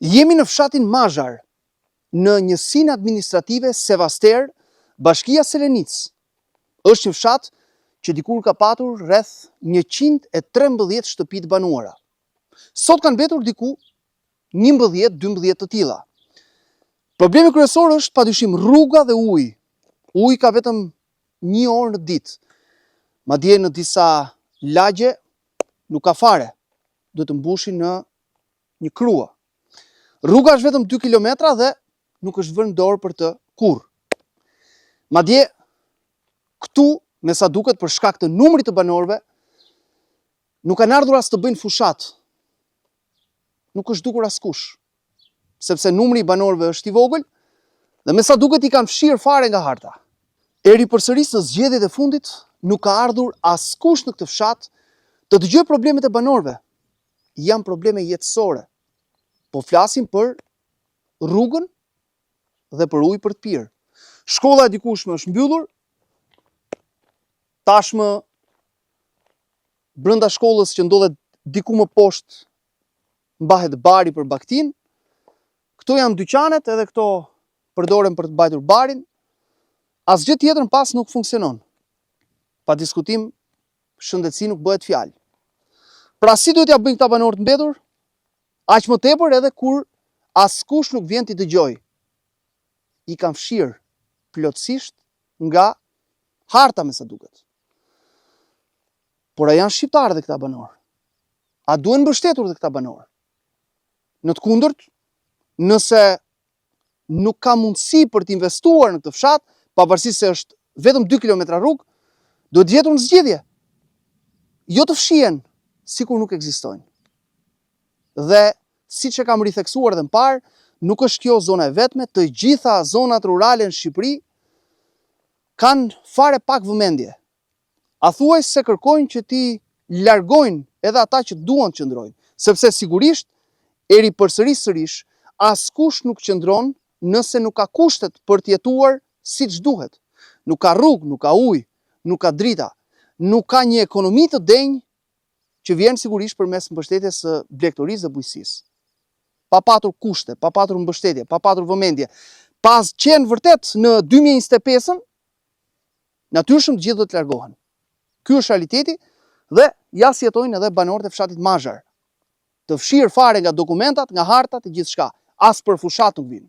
Jemi në fshatin Mazhar, në njësinë administrative Sevaster, Bashkia Selenic. Është një fshat që dikur ka patur rreth 113 shtëpi të banuara. Sot kanë mbetur diku 11-12 të tilla. Problemi kryesor është padyshim rruga dhe uji. Uji ka vetëm 1 orë në ditë. Madje në disa lagje nuk ka fare. Duhet të mbushin në një krua. Rruga është vetëm 2 kilometra dhe nuk është vënë dorë për të kurrë. Madje këtu, me sa duket për shkak të numrit të banorëve, nuk kanë ardhur as të bëjnë fushat. Nuk është dukur askush, sepse numri i banorëve është i vogël dhe me sa duket i kanë fshirë fare nga harta. E ripërsëris në zgjedhjet e fundit, nuk ka ardhur askush në këtë fshat të dëgjojë problemet e banorëve. Janë probleme jetësore. Po flasim për rrugën dhe për ujë për të pirë. Shkolla e dikushme është mbyllur. Tashmë brenda shkollës që ndodhet diku më poshtë mbahet bari për baktin. Këto janë dyqanet edhe këto përdoren për të mbajtur barin. Asgjë tjetër në pas nuk funksionon. Pa diskutim, shëndetësi nuk bëhet fjalë. Pra si duhet ja bëjnë këta banorë të mbetur? Aq më tepër edhe kur askush nuk vjen t'i dëgjojë. I kanë fshirë plotësisht nga harta me sa duket. Por a janë shqiptarë dhe këta banorë? A duhen mbështetur dhe këta banorë? Në të kundërt, nëse nuk ka mundësi për të investuar në këtë fshat, pavarësisht se është vetëm 2 kilometra rrugë, duhet gjetur në zgjidhje. Jo të fshihen sikur nuk ekzistojnë. Dhe siç e kam ritheksuar edhe më parë, nuk është kjo zona e vetme, të gjitha zonat rurale në Shqipëri kanë fare pak vëmendje. A thuaj se kërkojnë që ti largojnë edhe ata që duan të qëndrojnë, sepse sigurisht e ripërsëris sërish, askush nuk qëndron nëse nuk ka kushtet për të jetuar siç duhet. Nuk ka rrugë, nuk ka ujë, nuk ka drita, nuk ka një ekonomi të denjë që vjen sigurisht përmes mbështetjes së blegtorisë dhe bujqësisë. Pa patur kushte, pa patur mbështetje, pa patur vëmendje, pas qenë vërtet në 2025-ën, natyrshëm të gjithë do të largohen. Ky është realiteti dhe ja si jetojnë edhe banorët e fshatit Mazhar. Të fshirë fare nga dokumentat, nga hartat, e gjithçka. As për fushat nuk vinë.